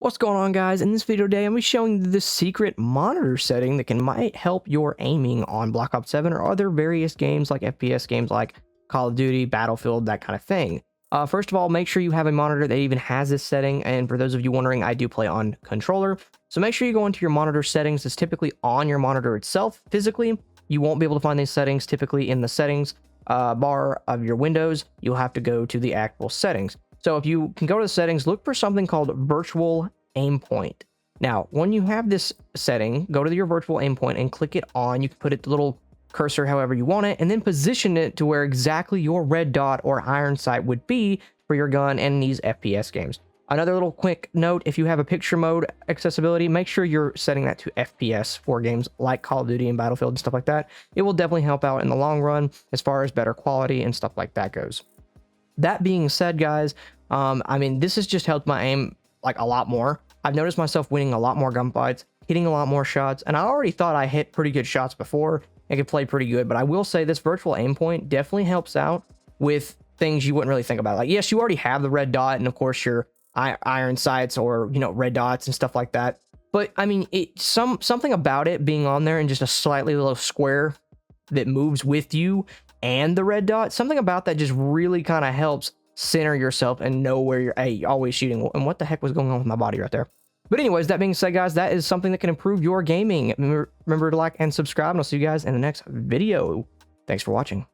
What's going on, guys? In this video today, I'm going to be showing you the secret monitor setting that might help your aiming on Black Ops 7 or other various games like FPS games like Call of Duty, Battlefield, that kind of thing. First of all, make sure you have a monitor that even has this setting, and for those of you wondering, I do play on controller, so make sure you go into your monitor settings. It's typically on your monitor itself physically. You won't be able to find these settings typically in the settings bar of your Windows. You'll have to go to the actual settings. So if you can go to the settings, look for something called virtual aim point. Now, when you have this setting, go to your virtual aim point and click it on. You can put it the little cursor however you want it, and then position it to where exactly your red dot or iron sight would be for your gun in these FPS games. Another little quick note, if you have a picture mode accessibility, make sure you're setting that to FPS for games like Call of Duty and Battlefield and stuff like that. It will definitely help out in the long run as far as better quality and stuff like that goes. That being said, guys, I mean, this has just helped my aim like a lot more. I've noticed myself winning a lot more gunfights, hitting a lot more shots, and I already thought I hit pretty good shots before and could play pretty good, but I will say this virtual aim point definitely helps out with things you wouldn't really think about. Like, yes, you already have the red dot and of course your iron sights or, you know, red dots and stuff like that. But I mean, something about it being on there and just a slightly little square that moves with you and the red dot, something about that just really kind of helps center yourself and know where you're always shooting. And what the heck was going on with my body right there? But anyways, that being said, guys, that is something that can improve your gaming. Remember to like and subscribe, and I'll see you guys in the next video. Thanks for watching.